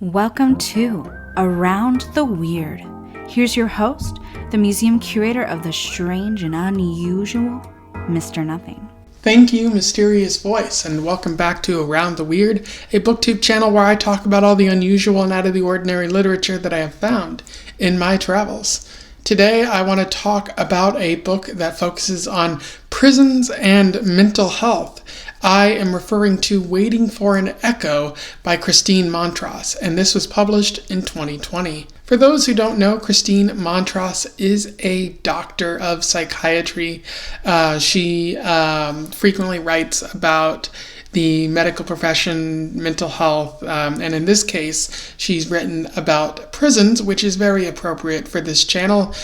Welcome to Around the Weird. Here's your host, the museum curator of the strange and unusual, Mr. Nothing. Thank you, mysterious voice, and welcome back to Around the Weird, a booktube channel where I talk about all the unusual and out of the ordinary literature that I have found in my travels. Today, I want to talk about a book that focuses on prisons and mental health. I am referring to Waiting for an Echo by Christine Montross, and this was published in 2020. For those who don't know, Christine Montross is a doctor of psychiatry. She frequently writes about the medical profession, mental health, and in this case, she's written about prisons, which is very appropriate for this channel,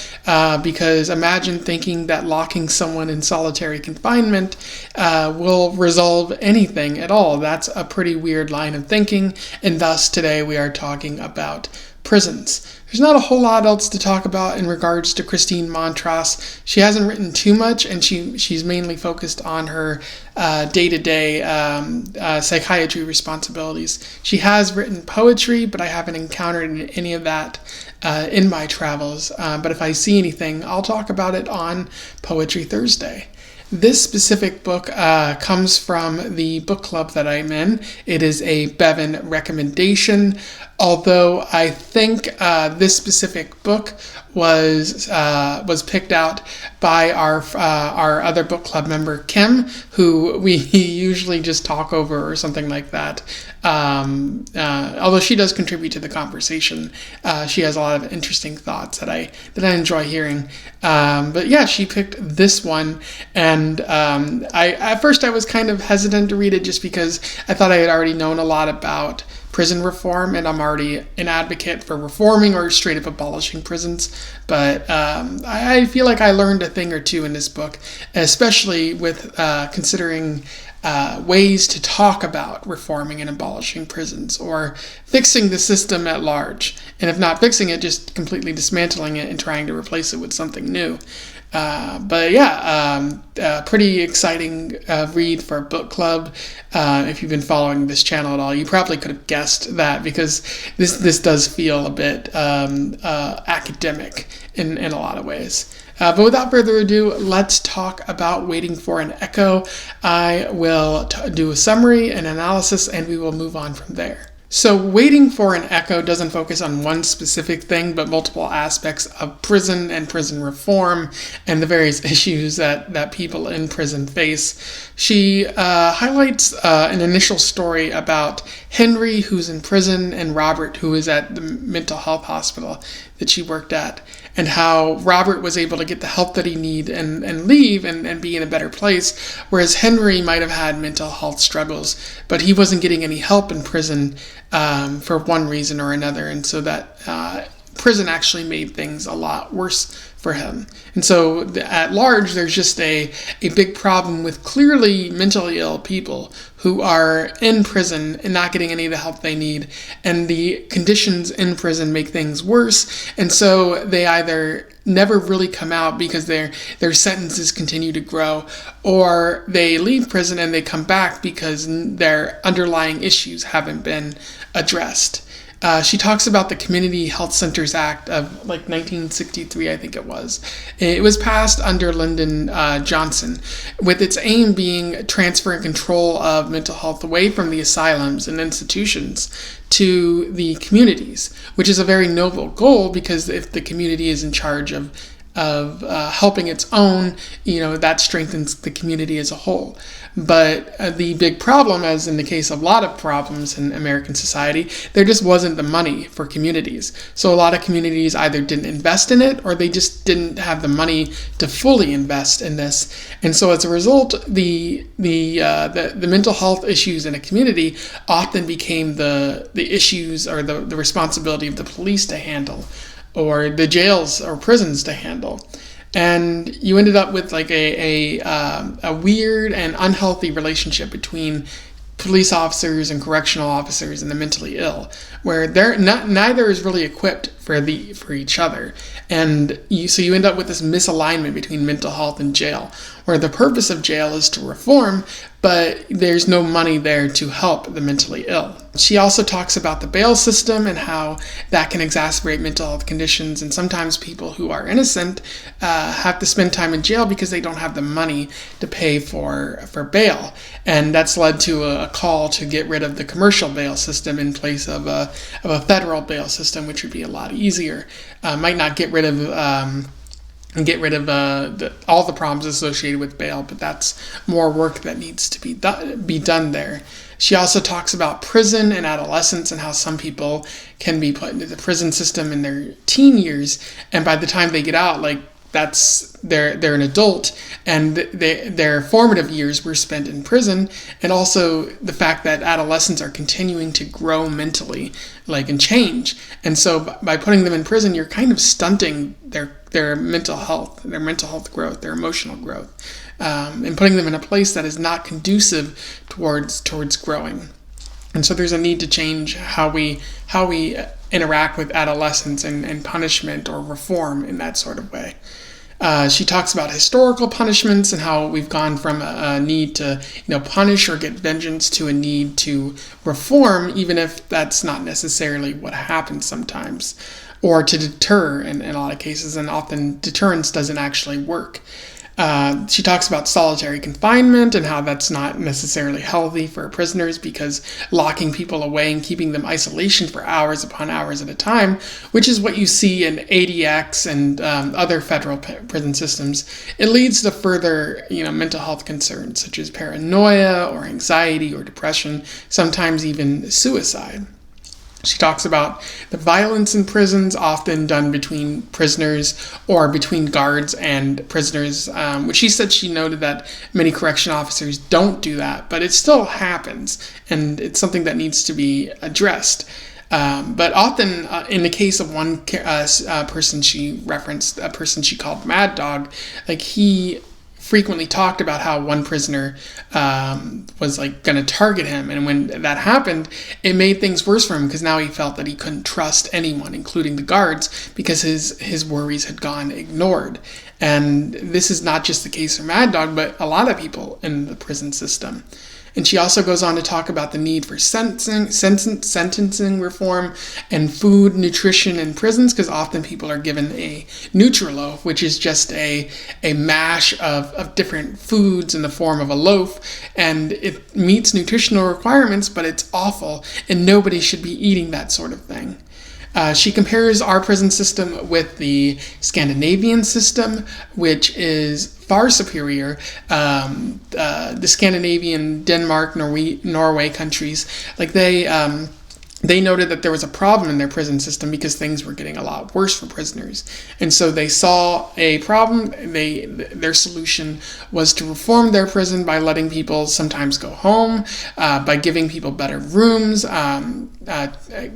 because imagine thinking that locking someone in solitary confinement will resolve anything at all. That's a pretty weird line of thinking, and thus today we are talking about prisons. There's not a whole lot else to talk about in regards to Christine Montross. She hasn't written too much, and she's mainly focused on her day-to-day psychiatry responsibilities. She has written poetry, but I haven't encountered any of that in my travels. But if I see anything, I'll talk about it on Poetry Thursday. This specific book comes from the book club that I'm in. It is a Bevan recommendation, although I think this specific book was picked out by our other book club member, Kim, who we usually just talk over or something like that. Although she does contribute to the conversation, she has a lot of interesting thoughts that I enjoy hearing. But yeah, she picked this one, and at first I was kind of hesitant to read it just because I thought I had already known a lot about prison reform, and I'm already an advocate for reforming or straight up abolishing prisons. But I feel like I learned a thing or two in this book, especially with considering ways to talk about reforming and abolishing prisons or fixing the system at large. And if not fixing it, just completely dismantling it and trying to replace it with something new. But yeah, pretty exciting read for a book club. If you've been following this channel at all, you probably could have guessed that, because this does feel a bit academic in a lot of ways. But without further ado, let's talk about Waiting for an Echo. I will do a summary and analysis, and we will move on from there. So Waiting for an Echo doesn't focus on one specific thing, but multiple aspects of prison and prison reform and the various issues that people in prison face. She highlights an initial story about Henry, who's in prison, and Robert, who is at the mental health hospital that she worked at, and how Robert was able to get the help that he needed and leave and be in a better place, whereas Henry might have had mental health struggles, but he wasn't getting any help in prison for one reason or another, and so that prison actually made things a lot worse for him. And so at large, there's just a big problem with clearly mentally ill people who are in prison and not getting any of the help they need, and the conditions in prison make things worse, and so they either never really come out because their sentences continue to grow, or they leave prison and they come back because their underlying issues haven't been addressed. She talks about the Community Health Centers Act of 1963, I think it was. It was passed under Lyndon Johnson, with its aim being transferring control of mental health away from the asylums and institutions to the communities, which is a very noble goal, because if the community is in charge of helping its own, that strengthens the community as a whole. But the big problem, as in the case of a lot of problems in American society, there just wasn't the money for communities. So a lot of communities either didn't invest in it, or they just didn't have the money to fully invest in this. And so as a result, the mental health issues in a community often became the issues or the responsibility of the police to handle, or the jails or prisons to handle. And you ended up with a weird and unhealthy relationship between police officers and correctional officers and the mentally ill, where neither is really equipped for each other. And you end up with this misalignment between mental health and jail, where the purpose of jail is to reform, but there's no money there to help the mentally ill. She also talks about the bail system and how that can exacerbate mental health conditions, and sometimes people who are innocent have to spend time in jail because they don't have the money to pay for bail. And that's led to a call to get rid of the commercial bail system in place of a federal bail system, which would be a lot easier. Might not get rid of all the problems associated with bail, but that's more work that needs to be done there. She also talks about prison and adolescence and how some people can be put into the prison system in their teen years, and by the time they get out, they're an adult, and their formative years were spent in prison. And also the fact that adolescents are continuing to grow mentally, and change. And so by putting them in prison, you're kind of stunting their mental health growth, their emotional growth, and putting them in a place that is not conducive towards growing. And so there's a need to change how we interact with adolescents and punishment or reform in that sort of way. She talks about historical punishments and how we've gone from a need to punish or get vengeance to a need to reform, even if that's not necessarily what happens sometimes, or to deter in a lot of cases, and often deterrence doesn't actually work. She talks about solitary confinement and how that's not necessarily healthy for prisoners, because locking people away and keeping them isolation for hours upon hours at a time, which is what you see in ADX and other federal prison systems, it leads to further mental health concerns such as paranoia or anxiety or depression, sometimes even suicide. She talks about the violence in prisons, often done between prisoners or between guards and prisoners, which she said she noted that many correction officers don't do that, but it still happens, and it's something that needs to be addressed. But often, in the case of one person she referenced, a person she called Mad Dog, he frequently talked about how one prisoner was going to target him, and when that happened, it made things worse for him because now he felt that he couldn't trust anyone, including the guards, because his worries had gone ignored. And this is not just the case for Mad Dog, but a lot of people in the prison system. And she also goes on to talk about the need for sentencing reform and food nutrition in prisons, because often people are given a Nutriloaf, which is just a mash of different foods in the form of a loaf, and it meets nutritional requirements, but it's awful, and nobody should be eating that sort of thing. She compares our prison system with the Scandinavian system, which is far superior. The Scandinavian, Denmark, Norway countries, they noted that there was a problem in their prison system because things were getting a lot worse for prisoners. And so they saw a problem. Their solution was to reform their prison by letting people sometimes go home, by giving people better rooms,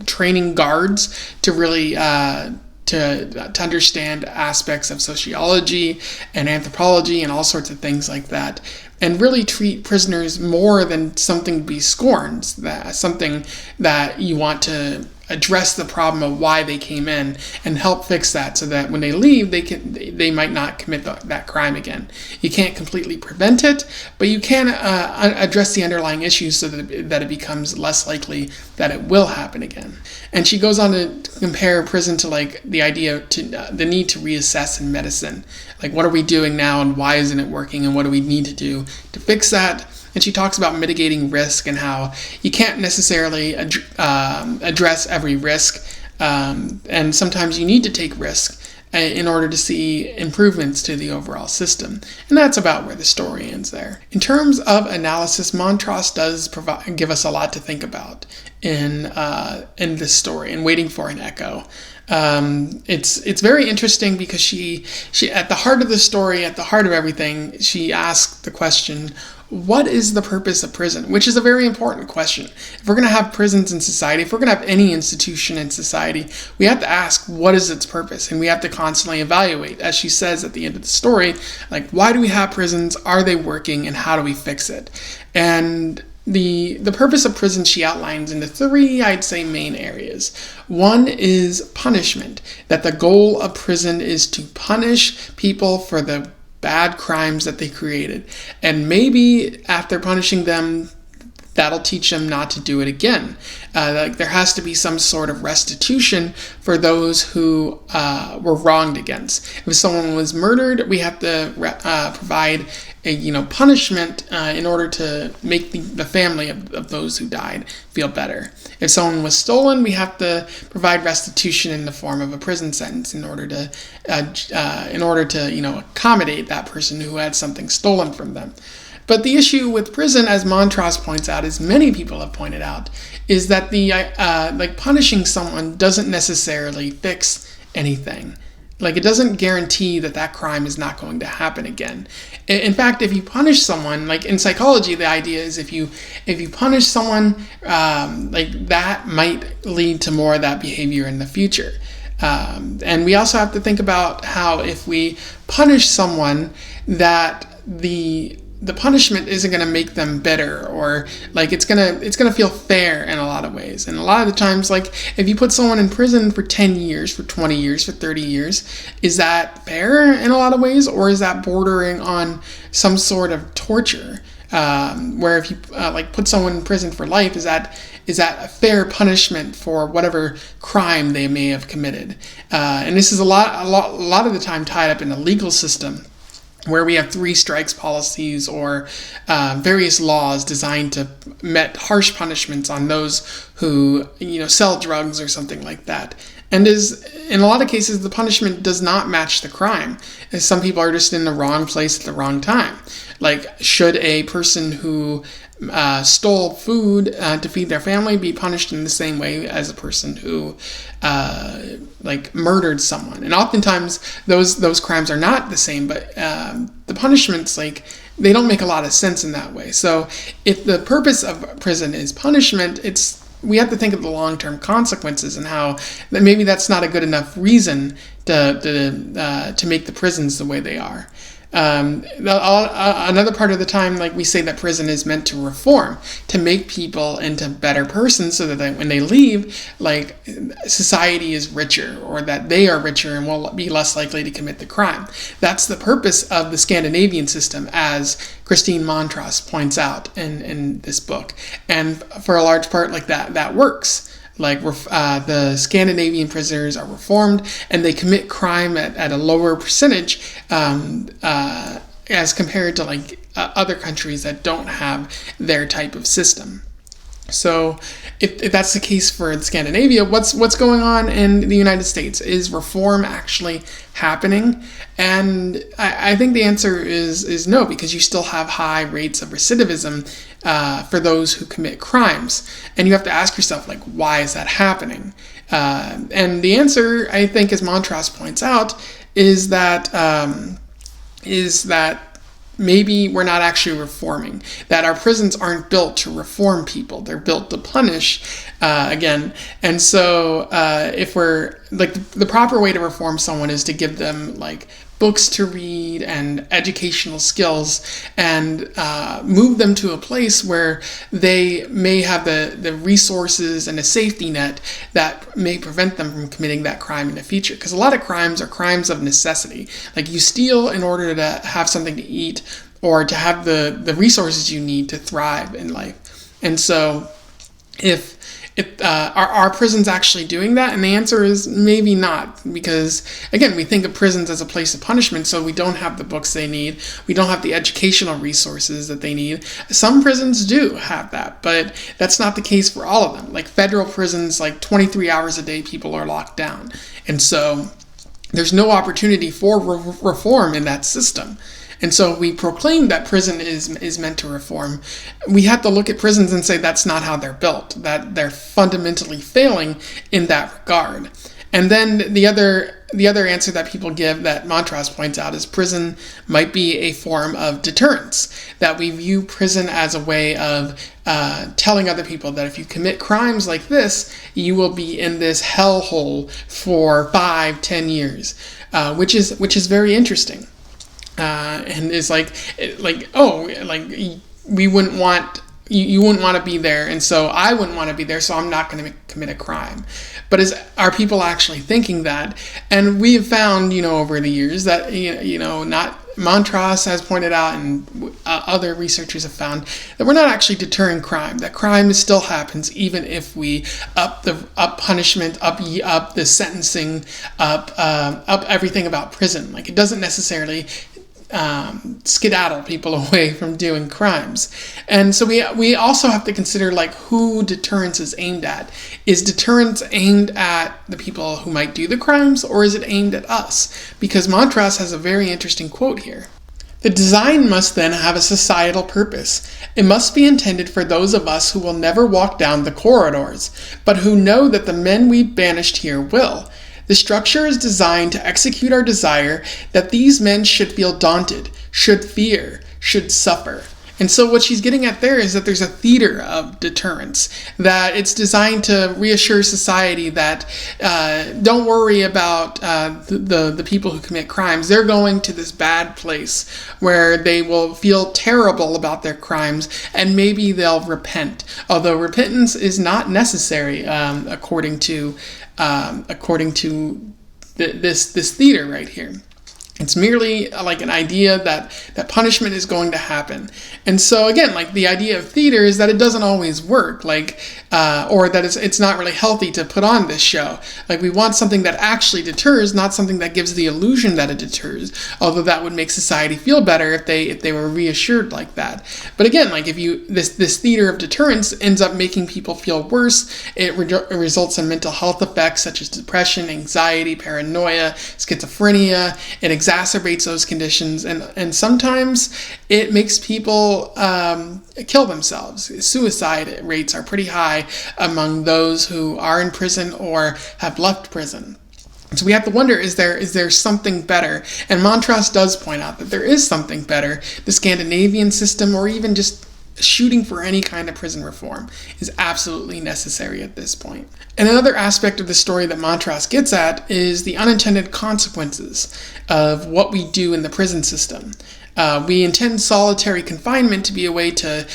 training guards to really to understand aspects of sociology and anthropology and all sorts of things like that, and really treat prisoners more than something to be scorned, something that you want to address the problem of why they came in and help fix that, so that when they leave, they might not commit that crime again. You can't completely prevent it, but you can address the underlying issues so that it becomes less likely that it will happen again. And she goes on to compare prison to the idea to the need to reassess in medicine. What are we doing now, and why isn't it working, and what do we need to do to fix that? And she talks about mitigating risk and how you can't necessarily address every risk, and sometimes you need to take risk in order to see improvements to the overall system. And that's about where the story ends there. In terms of analysis, Montross does give us a lot to think about in this story, and Waiting for an Echo. It's very interesting because she at the heart of the story, at the heart of everything, she asks the question, what is the purpose of prison? Which is a very important question. If we're going to have prisons in society, if we're going to have any institution in society, we have to ask, what is its purpose? And we have to constantly evaluate, as she says at the end of the story, why do we have prisons? Are they working? And how do we fix it? And the purpose of prison she outlines into three, I'd say, main areas. One is punishment, that the goal of prison is to punish people for the bad crimes that they created. And maybe after punishing them, that'll teach them not to do it again. Like there has to be some sort of restitution for those who were wronged against. If someone was murdered, we have to provide a punishment in order to make the family of those who died feel better. If someone was stolen, we have to provide restitution in the form of a prison sentence in order to accommodate that person who had something stolen from them. But the issue with prison, as Montross points out, as many people have pointed out, is that the punishing someone doesn't necessarily fix anything. Like, it doesn't guarantee that crime is not going to happen again. In fact, if you punish someone, like in psychology, the idea is if you punish someone, that might lead to more of that behavior in the future. And we also have to think about how if we punish someone, that the punishment isn't going to make them better, or like it's gonna feel fair in a lot of ways. And a lot of the times, like if you put someone in prison for 10 years, for 20 years, for 30 years, is that fair in a lot of ways, or is that bordering on some sort of torture? Where if you put someone in prison for life, is that a fair punishment for whatever crime they may have committed? And this is a lot of the time tied up in the legal system, where we have 3 strikes policies or various laws designed to met harsh punishments on those who sell drugs or something like that. And in a lot of cases, the punishment does not match the crime, as some people are just in the wrong place at the wrong time. Like, should a person who stole food to feed their family be punished in the same way as a person who murdered someone? And oftentimes those crimes are not the same, but the punishments, they don't make a lot of sense in that way. So if the purpose of prison is punishment, we have to think of the long-term consequences and how that maybe that's not a good enough reason to make the prisons the way they are. Another part of the time, we say that prison is meant to reform, to make people into better persons, so that when they leave, society is richer, or that they are richer and will be less likely to commit the crime. That's the purpose of the Scandinavian system, as Christine Montross points out in this book. And for a large part, that works. The Scandinavian prisoners are reformed, and they commit crime at a lower percentage as compared to other countries that don't have their type of system. So if that's the case for Scandinavia, what's going on in the United States? Is reform actually happening? And I think the answer is no, because you still have high rates of recidivism for those who commit crimes. And you have to ask yourself, why is that happening? And the answer, I think, as Montross points out, is that maybe we're not actually reforming, that our prisons aren't built to reform people. They're built to punish, again. And so if we're, the proper way to reform someone is to give them, books to read and educational skills, and move them to a place where they may have the resources and a safety net that may prevent them from committing that crime in the future. Because a lot of crimes are crimes of necessity. You steal in order to have something to eat, or to have the resources you need to thrive in life. And so if are prisons actually doing that? And the answer is maybe not, because again, we think of prisons as a place of punishment, so we don't have the books they need, we don't have the educational resources that they need. Some prisons do have that, but that's not the case for all of them. Federal prisons, 23 hours a day people are locked down, and so there's no opportunity for reform in that system. And so we proclaim that prison is meant to reform. We have to look at prisons and say that's not how they're built, that they're fundamentally failing in that regard. And then the other answer that people give, that Montross points out, is prison might be a form of deterrence, that we view prison as a way of telling other people that if you commit crimes like this, you will be in this hellhole for 5-10 years, which is very interesting. And it's we wouldn't want you wouldn't want to be there, and so I wouldn't want to be there, so I'm not going to commit a crime. But are people actually thinking that? And we have found, over the years that, not Montross has pointed out, and other researchers have found that we're not actually deterring crime. That crime still happens even if we up punishment, up the sentencing, up everything about prison. Like, it doesn't necessarily skedaddle people away from doing crimes. And so we also have to consider, like, who deterrence is aimed at. Is deterrence aimed at the people who might do the crimes, or is it aimed at us? Because Montross has a very interesting quote here. The design must then have a societal purpose. It must be intended for those of us who will never walk down the corridors, but who know that the men we've banished here will. The structure is designed to execute our desire that these men should feel daunted, should fear, should suffer. And so what she's getting at there is that there's a theater of deterrence, that it's designed to reassure society that don't worry about the people who commit crimes. They're going to this bad place where they will feel terrible about their crimes, and maybe they'll repent. Although repentance is not necessary, according to this theater right here. It's merely like an idea that punishment is going to happen. And so again, like, the idea of theater is that it doesn't always work, or that it's not really healthy to put on this show. Like, we want something that actually deters, not something that gives the illusion that it deters, although that would make society feel better if they were reassured like that. But again, like, if this theater of deterrence ends up making people feel worse, it results in mental health effects such as depression, anxiety, paranoia, schizophrenia. It exacerbates those conditions, and sometimes it makes people kill themselves. Suicide rates are pretty high among those who are in prison or have left prison. So we have to wonder, is there something better? And Montross does point out that there is something better. The Scandinavian system, or even just shooting for any kind of prison reform, is absolutely necessary at this point. And another aspect of the story that Montross gets at is the unintended consequences of what we do in the prison system. We intend solitary confinement to be a way to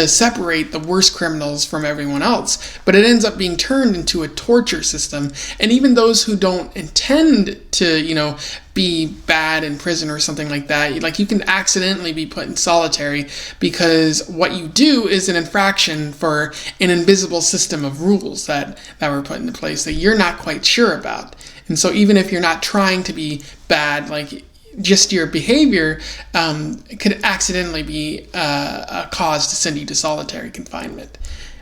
separate the worst criminals from everyone else, but it ends up being turned into a torture system. And even those who don't intend to, be bad in prison or something like that, like, you can accidentally be put in solitary because what you do is an infraction for an invisible system of rules that were put into place that you're not quite sure about. And so even if you're not trying to be bad, like, just your behavior could accidentally be a cause to send you to solitary confinement.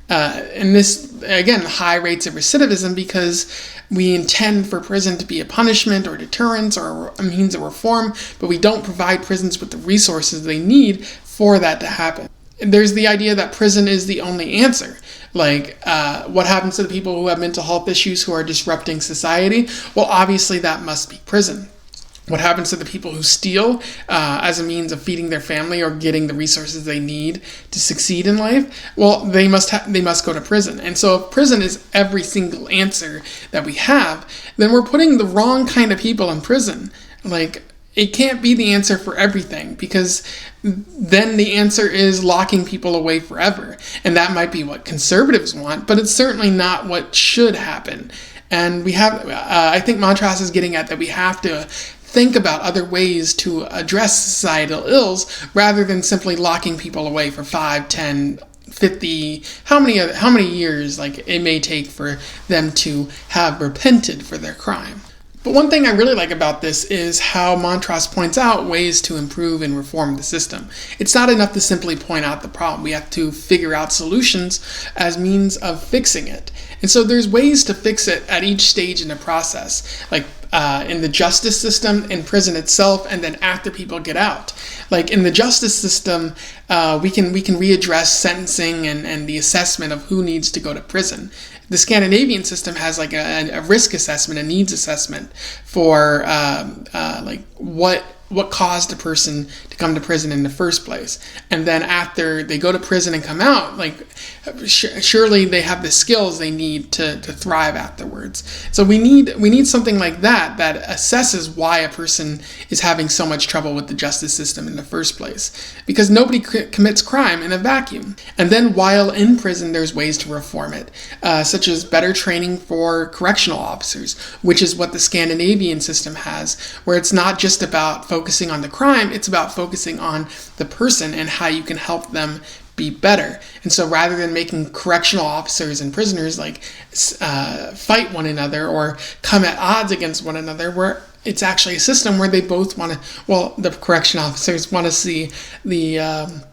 And this, again, high rates of recidivism because we intend for prison to be a punishment or deterrence or a means of reform, but we don't provide prisons with the resources they need for that to happen. There's the idea that prison is the only answer. Like, what happens to the people who have mental health issues who are disrupting society? Well, obviously that must be prison. What happens to the people who steal as a means of feeding their family or getting the resources they need to succeed in life? Well, they must go to prison. And so if prison is every single answer that we have, then we're putting the wrong kind of people in prison. Like, it can't be the answer for everything, because then the answer is locking people away forever. And that might be what conservatives want, but it's certainly not what should happen. And we have, I think Montross is getting at that we have to think about other ways to address societal ills rather than simply locking people away for 5, 10, 50, how many years like it may take for them to have repented for their crime. But one thing I really like about this is how Montross points out ways to improve and reform the system. It's not enough to simply point out the problem. We have to figure out solutions as means of fixing it. And so there's ways to fix it at each stage in the process, like in the justice system, in prison itself, and then after people get out. Like in the justice system, we can readdress sentencing and the assessment of who needs to go to prison. The Scandinavian system has like a risk assessment, a needs assessment for like what what caused a person to come to prison in the first place. And then after they go to prison and come out, like surely they have the skills they need to thrive afterwards. So we need something like that assesses why a person is having so much trouble with the justice system in the first place, because nobody commits crime in a vacuum. And then while in prison, there's ways to reform it, such as better training for correctional officers, which is what the Scandinavian system has, where it's not just about focusing on the crime, it's about focusing on the person and how you can help them be better. And so rather than making correctional officers and prisoners fight one another or come at odds against one another, where it's actually a system where they both want to, the correction officers want to see the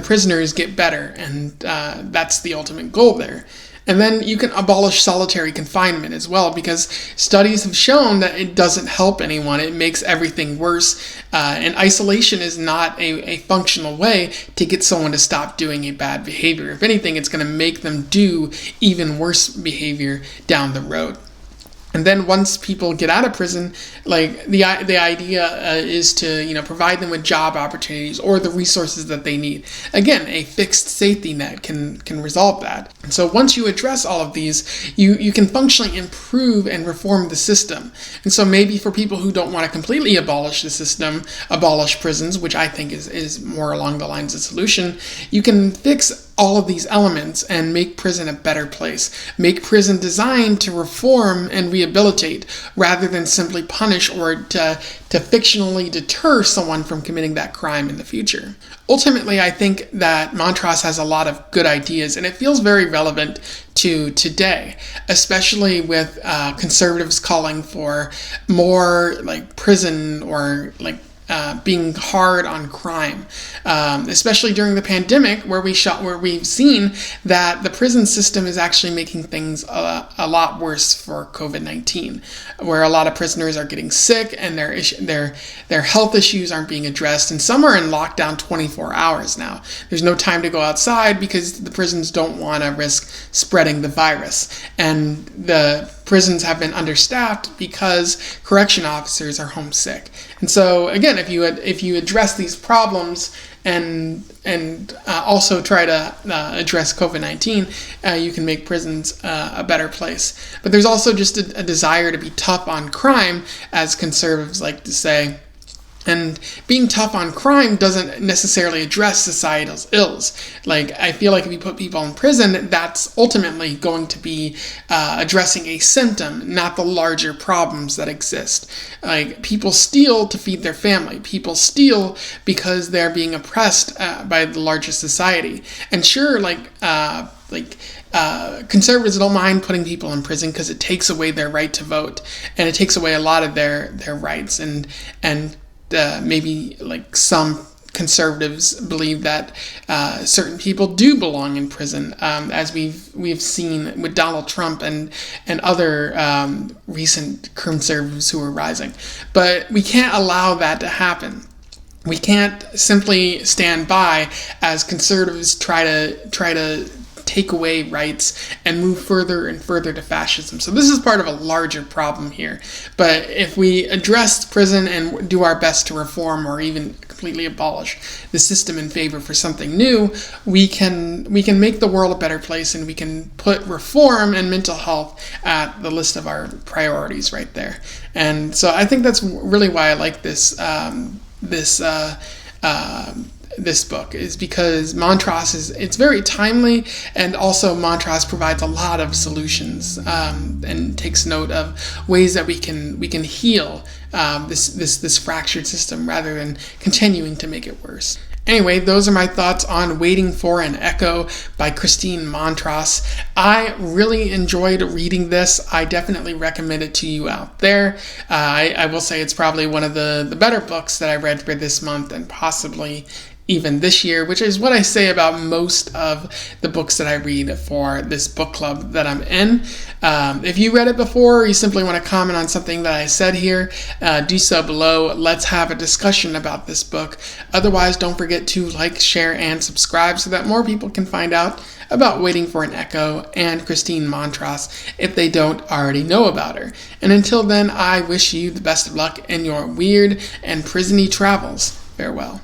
prisoners get better, and that's the ultimate goal there. And then you can abolish solitary confinement as well, because studies have shown that it doesn't help anyone. It makes everything worse. And isolation is not a functional way to get someone to stop doing a bad behavior. If anything, it's going to make them do even worse behavior down the road. And then once people get out of prison, like the idea is to provide them with job opportunities or the resources that they need. Again, a fixed safety net can resolve that. And so once you address all of these, you can functionally improve and reform the system. And so maybe for people who don't want to completely abolish the system, abolish prisons, which I think is more along the lines of solution, you can fix all of these elements and make prison a better place. Make prison designed to reform and rehabilitate rather than simply punish or to fictionally deter someone from committing that crime in the future. Ultimately, I think that Montross has a lot of good ideas, and it feels very relevant to today, especially with conservatives calling for more prison or being hard on crime, especially during the pandemic, where we've seen that the prison system is actually making things a lot worse for COVID-19, where a lot of prisoners are getting sick and their health issues aren't being addressed, and some are in lockdown 24 hours now. There's no time to go outside because the prisons don't want to risk spreading the virus, and the prisons have been understaffed because correction officers are homesick. And so again, if you address these problems and also try to address COVID-19, you can make prisons a better place. But there's also just a desire to be tough on crime, as conservatives like to say. And being tough on crime doesn't necessarily address societal ills. I feel like if you put people in prison, that's ultimately going to be addressing a symptom, not the larger problems that exist. People steal to feed their family. People steal because they're being oppressed by the larger society. And sure, conservatives don't mind putting people in prison because it takes away their right to vote, and it takes away a lot of their rights, and maybe some conservatives believe that certain people do belong in prison, as we've seen with Donald Trump and other recent conservatives who are rising. But we can't allow that to happen. We can't simply stand by as conservatives try to take away rights and move further and further to fascism. So this is part of a larger problem here. But if we address prison and do our best to reform or even completely abolish the system in favor for something new, we can make the world a better place, and we can put reform and mental health at the list of our priorities right there. And so I think that's really why I like this book, is because Montross it's very timely, and also Montross provides a lot of solutions and takes note of ways that we can heal this fractured system rather than continuing to make it worse. Anyway, those are my thoughts on Waiting for an Echo by Christine Montross. I really enjoyed reading this. I definitely recommend it to you out there. I will say it's probably one of the better books that I read for this month, and possibly even this year, which is what I say about most of the books that I read for this book club that I'm in. If you read it before, or you simply want to comment on something that I said here, do so below. Let's have a discussion about this book. Otherwise, don't forget to like, share, and subscribe so that more people can find out about Waiting for an Echo and Christine Montross if they don't already know about her. And until then, I wish you the best of luck in your weird and prisony travels. Farewell.